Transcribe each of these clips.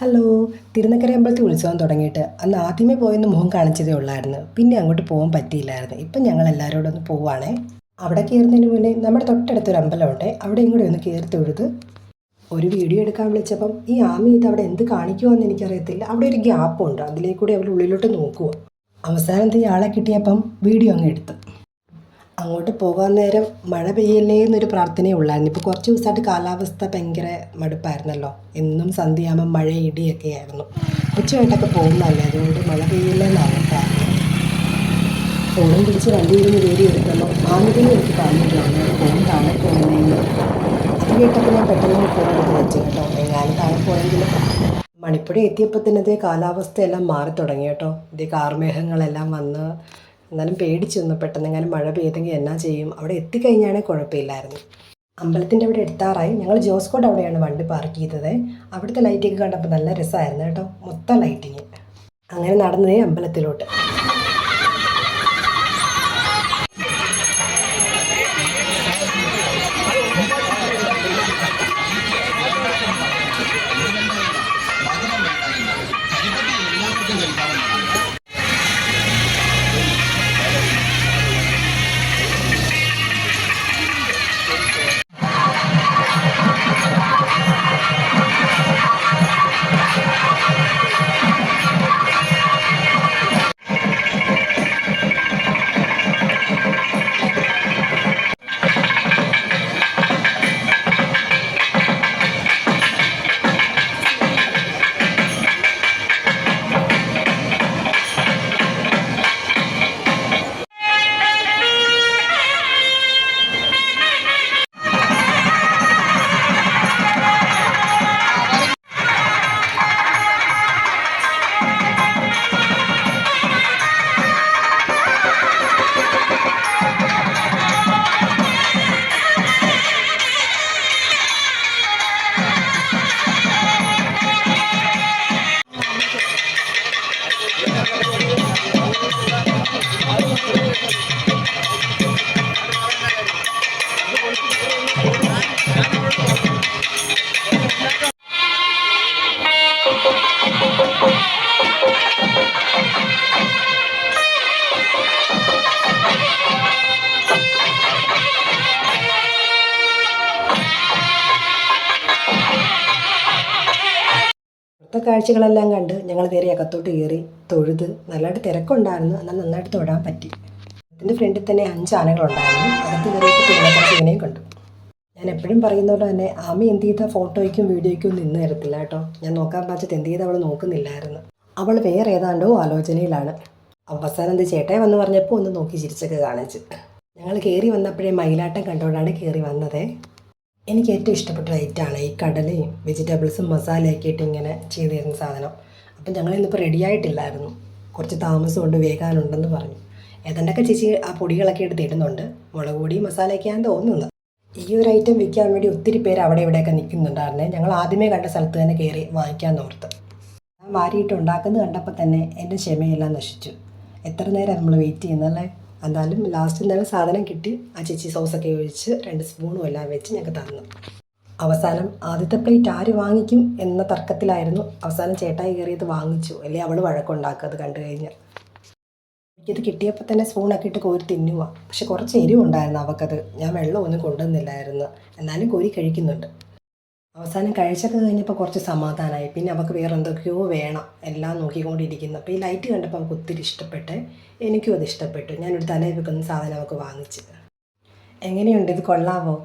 Hello. Thirunakkara അമ്പലത്തിൽ ഉത്സവം തുടങ്ങിയിട്ട് അന്ന് ആദ്യമേ പോയെന്ന് മുഖം കാണിച്ചതേ ഉള്ളായിരുന്നു. പിന്നെ അങ്ങോട്ട് പോകാൻ പറ്റിയില്ലായിരുന്നു. ഇപ്പം ഞങ്ങൾ എല്ലാവരോടും ഒന്ന് പോവുകയാണേ. അവിടെ കയറുന്നതിന് മുന്നേ നമ്മുടെ തൊട്ടടുത്തൊരു അമ്പലമുണ്ട്, അവിടെയും കൂടി ഒന്ന് കയറി തൊഴുത് ഒരു വീഡിയോ എടുക്കാൻ വിളിച്ചപ്പം ഈ ആമി ഇത് അവിടെ എന്ത് കാണിക്കുമെന്ന് എനിക്കറിയത്തില്ല. അവിടെ ഒരു ഗ്യാപ്പുണ്ട്, അതിലേക്കൂടി അവർ ഉള്ളിലോട്ട് നോക്കുക. അവസാനത്തെ ആളെ കിട്ടിയപ്പം വീഡിയോ അങ്ങ് എടുത്തു. അങ്ങോട്ട് പോകാൻ നേരം മഴ പെയ്യല്ലേ എന്നൊരു പ്രാർത്ഥനയേ ഉള്ളായിരുന്നു. ഇപ്പോൾ കുറച്ച് ദിവസമായിട്ട് കാലാവസ്ഥ ഭയങ്കര മടുപ്പായിരുന്നല്ലോ. എന്നും സന്ധ്യയാകുമ്പം മഴ ഇടിയൊക്കെ ആയിരുന്നു. ഉച്ചയായിട്ടൊക്കെ പോകുന്നതല്ലേ, അതുകൊണ്ട് മഴ പെയ്യല്ലേ എന്നാണ് പ്രാർത്ഥന. ഫോണും പിടിച്ച് വണ്ടിയിൽ നിന്ന് കയറി എടുക്കുമ്പോൾ ആദ്യമേ എനിക്ക് പറഞ്ഞിട്ടുണ്ട് ഫോൺ താഴെ പോകുന്നതെന്ന്. അത് കേട്ടപ്പോൾ ഞാൻ പെട്ടെന്ന് ഫോൺ എടുത്ത് വെച്ചു കേട്ടോ, എങ്ങാനും താഴെ പോയെങ്കിലും. മണിപ്പുഴ എത്തിയപ്പോൾ തന്നെ ഇതേ കാലാവസ്ഥയെല്ലാം മാറി തുടങ്ങി കേട്ടോ. ഇതേ കാർമേഘങ്ങളെല്ലാം വന്ന് എന്നാലും പേടിച്ചു നിന്ന്. പെട്ടെന്ന് എങ്ങാനും മഴ പെയ്തെങ്കിൽ എന്നാ ചെയ്യും. അവിടെ എത്തിക്കഴിഞ്ഞാണെങ്കിൽ കുഴപ്പമില്ലായിരുന്നു. അമ്പലത്തിൻ്റെ അവിടെ എത്താറായി. ഞങ്ങൾ ജോസ്കോട്ട് അവിടെയാണ് വണ്ടി പാർക്ക് ചെയ്തത്. അവിടുത്തെ ലൈറ്റൊക്കെ കണ്ടപ്പോൾ നല്ല രസമായിരുന്നു കേട്ടോ, മൊത്തം ലൈറ്റിങ്. അങ്ങനെ നടന്നതേ അമ്പലത്തിലോട്ട്. ഇവിടുത്തെ കാഴ്ചകളെല്ലാം കണ്ട് ഞങ്ങൾ നേരെ അകത്തോട്ട് കയറി തൊഴുത്. നല്ലതായിട്ട് തിരക്കുണ്ടായിരുന്നു, എന്നാൽ നന്നായിട്ട് തൊഴാൻ പറ്റി. ഇതിൻ്റെ ഫ്രണ്ടിൽ തന്നെ 5 ആനകളുണ്ടായിരുന്നു. അകത്ത് കയറിയപ്പോൾ തിരുനക്കര ശിവനെയും കണ്ടു. ഞാൻ എപ്പോഴും പറയുന്ന പോലെ തന്നെ ആമി എന്ത് ചെയ്താൽ ഫോട്ടോയ്ക്കും വീഡിയോയ്ക്കും ഒന്നും നിന്ന് തരത്തില്ല കേട്ടോ. ഞാൻ നോക്കാൻ പാച്ചിട്ട് എന്ത് ചെയ്താൽ അവൾ നോക്കുന്നില്ലായിരുന്നു. അവൾ വേറെ ഏതാണ്ടോ ആലോചനയിലാണ്. അവസാനം എന്ത് ചേട്ടായി വന്ന് പറഞ്ഞപ്പോൾ ഒന്ന് നോക്കി ചിരിച്ചൊക്കെ കാണിച്ച്. ഞങ്ങൾ കയറി വന്നപ്പോഴേ മയിലാട്ടം കണ്ടുകൊണ്ടാണ് കയറി വന്നത്. എനിക്ക് ഏറ്റവും ഇഷ്ടപ്പെട്ട ഐറ്റമാണ് ഈ കടലയും വെജിറ്റബിൾസും മസാലയൊക്കെ ഇട്ട് ഇങ്ങനെ ചെയ്ത് തരുന്ന സാധനം. അപ്പം ഞങ്ങളിന്നിപ്പോൾ റെഡി ആയിട്ടില്ലായിരുന്നു, കുറച്ച് താമസം കൊണ്ട് വേകാനുണ്ടെന്ന് പറഞ്ഞു. ഏതാണ്ടൊക്കെ ചേച്ചി ആ പൊടികളൊക്കെ എടുത്ത് ഇടുന്നുണ്ട്. മുളക് പൊടി മസാലയൊക്കെയാണെന്ന് തോന്നുന്നത്. ഈ ഒരു ഐറ്റം വിൽക്കാൻ വേണ്ടി ഒത്തിരി പേര് അവിടെ ഇവിടെയൊക്കെ നിൽക്കുന്നുണ്ടായിരുന്നേ. ഞങ്ങൾ ആദ്യമേ കണ്ട സ്ഥലത്ത് തന്നെ കയറി വാങ്ങിക്കാൻ ഓർത്ത്. ഞാൻ വാരിയിട്ട് ഉണ്ടാക്കുന്നത് കണ്ടപ്പോൾ തന്നെ എൻ്റെ ക്ഷമയെല്ലാം നശിച്ചു. എത്ര നേരം നമ്മൾ വെയിറ്റ് ചെയ്യുന്നല്ലേ. എന്നാലും ലാസ്റ്റ് എന്തായാലും സാധനം കിട്ടി. ആ ചേച്ചി സോസൊക്കെ ഒഴിച്ച് 2 സ്പൂണും എല്ലാം വെച്ച് ഞങ്ങൾക്ക് തന്നു. അവസാനം ആദ്യത്തെ പ്ലേറ്റ് ആര് വാങ്ങിക്കും എന്ന തർക്കത്തിലായിരുന്നു. അവസാനം ചേട്ടായി കയറിയത് വാങ്ങിച്ചു, അല്ലെങ്കിൽ അവൾ വഴക്കുണ്ടാക്കുക അത് കണ്ടു കഴിഞ്ഞാൽ. എനിക്കത് കിട്ടിയപ്പോൾ തന്നെ സ്പൂണൊക്കെ ഇട്ട് കോരി തിന്നുക. പക്ഷെ കുറച്ച് എരിവുണ്ടായിരുന്നു അവൾക്കത്. ഞാൻ വെള്ളമൊന്നും കൊണ്ടുവന്നില്ലായിരുന്നു, എന്നാലും കോരി കഴിക്കുന്നുണ്ട്. അവസാനം കഴിച്ചൊക്കെ കഴിഞ്ഞപ്പോൾ കുറച്ച് സമാധാനമായി. പിന്നെ അവൾക്ക് വേറെ എന്തൊക്കെയോ വേണം, എല്ലാം നോക്കിക്കൊണ്ടിരിക്കുന്നു. അപ്പോൾ ഈ ലൈറ്റ് കണ്ടപ്പോൾ അവൾക്ക് ഒത്തിരി ഇഷ്ടപ്പെട്ട്. എനിക്കും അത് ഇഷ്ടപ്പെട്ടു. ഞാനൊരു തലയിൽ വെക്കുന്ന സാധനം അവൾക്ക് വാങ്ങിച്ച്. എങ്ങനെയുണ്ട്, ഇത് കൊള്ളാവോ?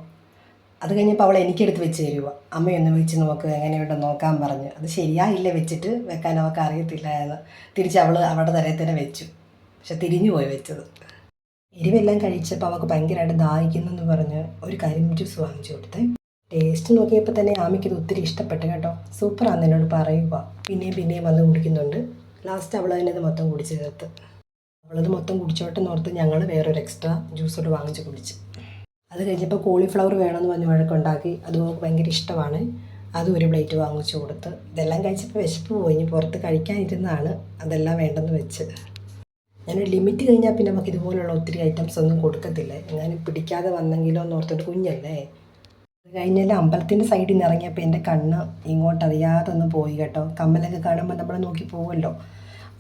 അത് കഴിഞ്ഞപ്പോൾ അവൾ എനിക്കെടുത്ത് വെച്ച് തരുക. അമ്മയൊന്ന് വെച്ച് നോക്ക്, എങ്ങനെയുണ്ടെന്ന് നോക്കാൻ പറഞ്ഞ്. അത് ശരിയായില്ല, വെച്ചിട്ട് വെക്കാൻ അവൾക്ക് അറിയത്തില്ലായിരുന്നു. തിരിച്ച് അവൾ അവളുടെ തലയിൽ തന്നെ വെച്ചു. പക്ഷെ തിരിഞ്ഞു പോയി വെച്ചത്. എരിവെല്ലാം കഴിച്ചപ്പോൾ അവൾക്ക് ഭയങ്കരമായിട്ട് ദാഹിക്കുന്നെന്ന് പറഞ്ഞ് ഒരു കരിമ്പ് ജ്യൂസ് വാങ്ങിച്ചു കൊടുത്തേ. ടേസ്റ്റ് നോക്കിയപ്പോൾ തന്നെ ആമിക്കത് ഒത്തിരി ഇഷ്ടപ്പെട്ടു കേട്ടോ. സൂപ്പറാന്ന് എന്നോട് പറയുക. പിന്നെയും വന്ന് കുടിക്കുന്നുണ്ട്. ലാസ്റ്റ് അവൾ തന്നെ അത് മൊത്തം കുടിച്ച് ചേർത്ത്. അവളത് മൊത്തം കുടിച്ചോട്ടെന്ന് ഓർത്ത് ഞങ്ങൾ വേറൊരു എക്സ്ട്രാ ജ്യൂസോട് വാങ്ങിച്ച് കുടിച്ച്. അത് കഴിഞ്ഞപ്പോൾ കോളിഫ്ലവർ വേണമെന്ന് പറഞ്ഞ് വഴക്കുണ്ടാക്കി. അത് നമുക്ക് ഭയങ്കര ഇഷ്ടമാണ്. അതും ഒരു പ്ലേറ്റ് വാങ്ങിച്ചു കൊടുത്ത്. ഇതെല്ലാം കഴിച്ചപ്പോൾ വിശപ്പ് പോയി. ഇനി പുറത്ത് കഴിക്കാനിരുന്നാണ് അതെല്ലാം വേണ്ടെന്ന് വെച്ച്. ഞാനൊരു ലിമിറ്റ് കഴിഞ്ഞാൽ പിന്നെ നമുക്ക് ഇതുപോലുള്ള ഒത്തിരി ഐറ്റംസ് ഒന്നും കൊടുക്കത്തില്ല. എങ്ങാനും പിടിക്കാതെ വന്നെങ്കിലോ എന്ന് ഓർത്തിട്ട്, കുഞ്ഞല്ലേ. കഴിഞ്ഞാൽ അമ്പലത്തിൻ്റെ സൈഡിൽ നിന്ന് ഇറങ്ങിയപ്പോൾ എൻ്റെ കണ്ണ് ഇങ്ങോട്ട് അറിയാതെ ഒന്ന് പോയി കേട്ടോ. കമ്മലൊക്കെ കാണുമ്പോൾ നമ്മൾ നോക്കി പോകുമല്ലോ.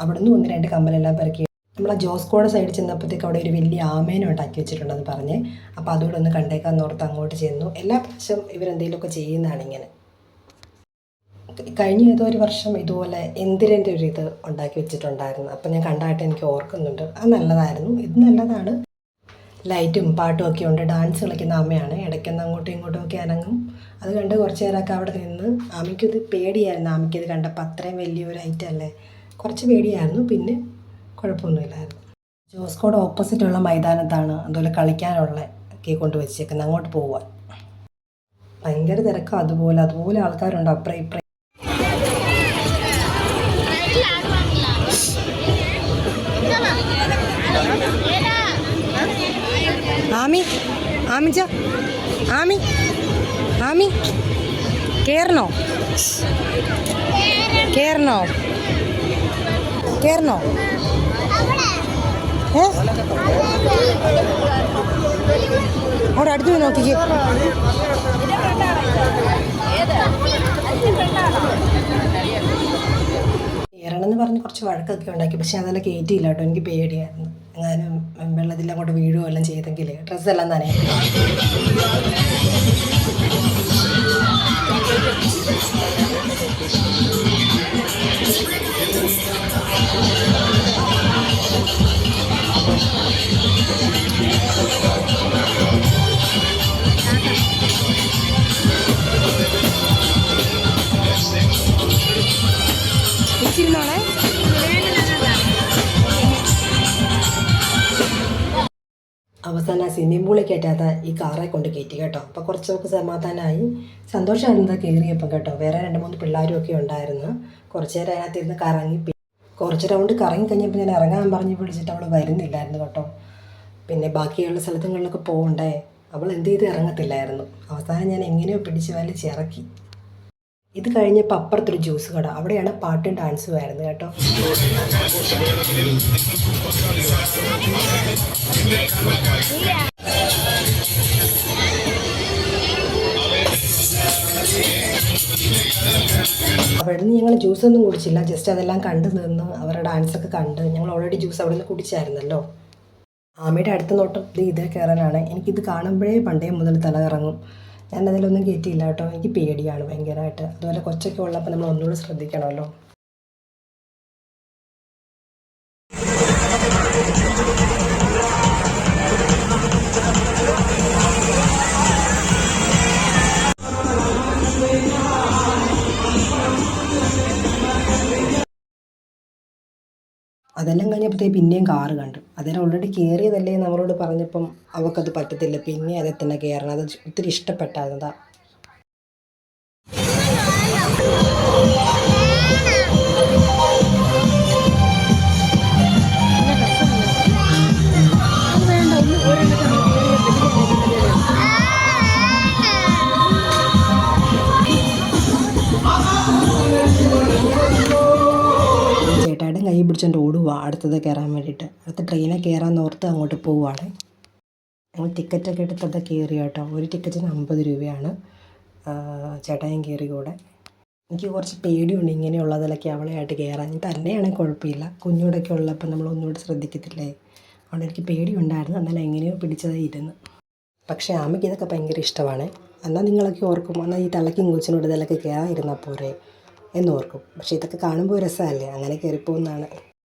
അവിടെ നിന്ന് 1-2 കമ്മലെല്ലാം പെറുക്കി. നമ്മൾ ആ ജോസ്കോയുടെ സൈഡിൽ ചെന്നപ്പോഴത്തേക്ക് അവിടെ ഒരു വലിയ ആമേനെ ഉണ്ടാക്കി വെച്ചിട്ടുണ്ടെന്ന് പറഞ്ഞ്. അപ്പോൾ അതുകൂടെ ഒന്ന് കണ്ടേക്കാന്ന് ഓർത്ത് അങ്ങോട്ട് ചെന്നു. എല്ലാ പ്രാവശ്യം ഇവരെന്തെങ്കിലുമൊക്കെ ചെയ്യുന്നതാണ് ഇങ്ങനെ. കഴിഞ്ഞ ഏതോ ഒരു വർഷം ഇതുപോലെ എന്തിരൻ്റെ ഒരു ഇത് ഉണ്ടാക്കി വെച്ചിട്ടുണ്ടായിരുന്നു. അപ്പോൾ ഞാൻ കണ്ടായിട്ട് എനിക്ക് ഓർക്കുന്നുണ്ട്. അത് നല്ലതായിരുന്നു. ഇത് നല്ലതാണ്. ലൈറ്റും പാട്ടും ഒക്കെ ഉണ്ട്. ഡാൻസ് കളിക്കുന്ന അമ്മയാണ്. ഇടയ്ക്കൊന്ന് അങ്ങോട്ടും ഇങ്ങോട്ടും ഒക്കെ അനങ്ങും. അത് കണ്ട് കുറച്ച് നേരമൊക്കെ അവിടെ നിന്ന്. ആമയ്ക്കത് പേടിയായിരുന്നു. ആമയ്ക്കത് കണ്ടപ്പോൾ അത്രയും വലിയൊരു ഐറ്റം അല്ലേ, കുറച്ച് പേടിയായിരുന്നു. പിന്നെ കുഴപ്പമൊന്നുമില്ലായിരുന്നു. ജോസ്കോയുടെ ഓപ്പോസിറ്റുള്ള മൈതാനത്താണ് അതുപോലെ കളിക്കാനുള്ള ഒക്കെ കൊണ്ട് വെച്ചേക്കുന്നത്. അങ്ങോട്ട് പോവാൻ ഭയങ്കര തിരക്കാണ്. അതുപോലെ ആൾക്കാരുണ്ട് അപ്പുറം ഇപ്പുറം. ആമി കേറണോ? അവിടെ അടുത്ത് പോയി നോക്കിക്കേ. കയറണമെന്ന് പറഞ്ഞ് കുറച്ച് വഴക്കൊക്കെ ഉണ്ടാക്കി. പക്ഷെ അതെല്ലാം കയറ്റിയില്ല കേട്ടോ. എനിക്ക് പേടിയായിരുന്നു. എങ്ങാനും വെള്ളത്തിൽ അങ്ങോട്ട് വീഴുകയോ എല്ലാം ചെയ്തെങ്കിൽ ഡ്രസ്സെല്ലാം നനയും. അവസാനം സ്വിമ്മിംഗ് പൂളിൽ കയറ്റാത്ത ഈ കാറെ കൊണ്ട് കയറ്റി കേട്ടോ. അപ്പോൾ കുറച്ചൊക്കെ സമാധാനമായി. സന്തോഷമായിരുന്നു കയറിയപ്പോൾ കേട്ടോ. വേറെ 2-3 പിള്ളേരും ഒക്കെ ഉണ്ടായിരുന്നു. കുറച്ച് നേരം അതിനകത്തിരുന്ന് കറങ്ങി. കുറച്ച് റൗണ്ട് കറങ്ങി കഴിഞ്ഞപ്പോൾ ഞാൻ ഇറങ്ങാൻ പറഞ്ഞ് വിളിച്ചിട്ട് അവൾ വരുന്നില്ലായിരുന്നു കേട്ടോ. പിന്നെ ബാക്കിയുള്ള സ്ഥലങ്ങളിലൊക്കെ പോകണ്ടേ, അവൾ എന്ത് ചെയ്ത് ഇറങ്ങത്തില്ലായിരുന്നു. അവസാനം ഞാൻ എങ്ങനെയോ പിടിച്ച് വലിച്ചിറക്കി. ഇത് കഴിഞ്ഞപ്പോൾ അപ്പുറത്തൊരു ജ്യൂസ് കട. അവിടെയാണ് പാട്ടും ഡാൻസും ആയിരുന്നു കേട്ടോ. അവിടെ നിന്ന് ഞങ്ങൾ ജ്യൂസൊന്നും കുടിച്ചില്ല. ജസ്റ്റ് അതെല്ലാം കണ്ടു നിന്ന് അവരുടെ ഡാൻസൊക്കെ കണ്ട്. ഞങ്ങൾ ഓൾറെഡി ജ്യൂസ് അവിടെ നിന്ന് കുടിച്ചായിരുന്നല്ലോ. ആമയുടെ അടുത്ത നോട്ടം ഇതിൽ കയറാനാണ്. എനിക്കിത് കാണുമ്പോഴേ പണ്ടേ മുതൽ തല കറങ്ങും. ഞാൻ അതിലൊന്നും കയറ്റിയില്ല കേട്ടോ. എനിക്ക് പേടിയാണ് ഭയങ്കരമായിട്ട്. അതുപോലെ കൊച്ചൊക്കെ ഉള്ളപ്പോൾ നമ്മൾ ഒന്നുകൂടി ശ്രദ്ധിക്കണമല്ലോ. അതെല്ലാം കഴിഞ്ഞപ്പോഴത്തേക്ക് പിന്നെയും കാറ് കണ്ടു. അതിൽ ഓൾറെഡി കയറിയതല്ലേ നമ്മളോട് പറഞ്ഞപ്പം അവൾക്കത് പറ്റത്തില്ല. പിന്നെ അതിൽ തന്നെ കയറണം. അത് ഒത്തിരി ഇഷ്ടപ്പെട്ടായിരുന്നതാ. ചേട്ടായുടെ കൈ പിടിച്ചുകൊണ്ട് ഓടുക അടുത്തത് കയറാൻ വേണ്ടിയിട്ട്. അടുത്ത ട്രെയിനിൽ കയറാൻ ഓർത്ത് അങ്ങോട്ട് പോവുകയാണ്. ഞങ്ങൾ ടിക്കറ്റൊക്കെ എടുത്തത് കയറി കേട്ടോ. ഒരു ടിക്കറ്റിന് 50 രൂപയാണ്. ചേട്ടായും കയറി കൂടെ. എനിക്ക് കുറച്ച് പേടിയുണ്ട് ഇങ്ങനെയുള്ളതിലൊക്കെ അവളെയായിട്ട് കയറാൻ. തന്നെയാണെങ്കിൽ കുഴപ്പമില്ല. കുഞ്ഞൂടൊക്കെ ഉള്ളപ്പോൾ നമ്മൾ ഒന്നുകൂടി ശ്രദ്ധിക്കത്തില്ലേ. അതുകൊണ്ട് എനിക്ക് പേടിയുണ്ടായിരുന്നു. എന്നാലും എങ്ങനെയോ പിടിച്ചതായി ഇരുന്ന്. പക്ഷേ ആമയ്ക്ക് ഇതൊക്കെ ഭയങ്കര ഇഷ്ടമാണ്. എന്നാൽ നിങ്ങളൊക്കെ ഓർക്കും, എന്നാൽ ഈ തലയ്ക്കും കൊച്ചിനോട് ഇതിലൊക്കെ കയറാതിരുന്നാൽ പോരെ എന്നോർക്കും. പക്ഷേ ഇതൊക്കെ കാണുമ്പോൾ രസമല്ലേ, അങ്ങനെ കയറിപ്പോകുന്നതാണ്.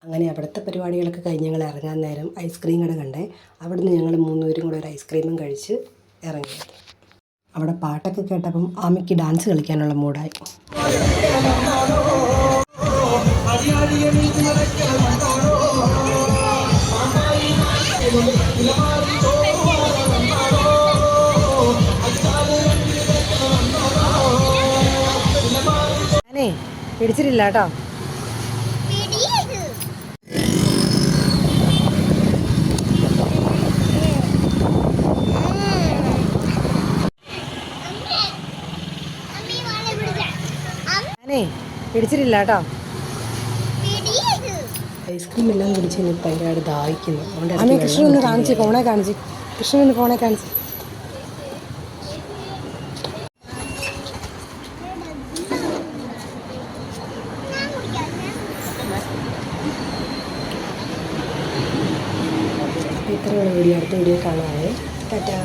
അങ്ങനെ അവിടുത്തെ പരിപാടികളൊക്കെ കഴിഞ്ഞ് ഞങ്ങൾ ഇറങ്ങാൻ നേരം ഐസ്ക്രീം കട കണ്ടേ. അവിടെ നിന്ന് ഞങ്ങൾ 3 പേരും കൂടെ ഒരു ഐസ്ക്രീമും കഴിച്ച് ഇറങ്ങി. അവിടെ പാട്ടൊക്കെ കേട്ടപ്പം ആമയ്ക്ക് ഡാൻസ് കളിക്കാനുള്ള മൂഡായി. ഞാനേ പിടിച്ചിട്ടില്ല കേട്ടോ. പിടിച്ചിട്ടില്ല കേട്ടോ. ഐസ്ക്രീം എല്ലാം കുടിച്ച് എനിക്ക് ഭയങ്കരമായിട്ട് ദാഹിക്കുന്നു. അതുകൊണ്ട് കൃഷ്ണൻ ഒന്ന് കാണിച്ച് ഫോണെ കാണിച്ച്. കൃഷ്ണൻ ഒന്ന് ഫോണെ കാണിച്ച്. ഇത്രയുള്ള വീഡിയോ അടുത്ത വീഡിയോ കാണാവേ. ടാറ്റാ.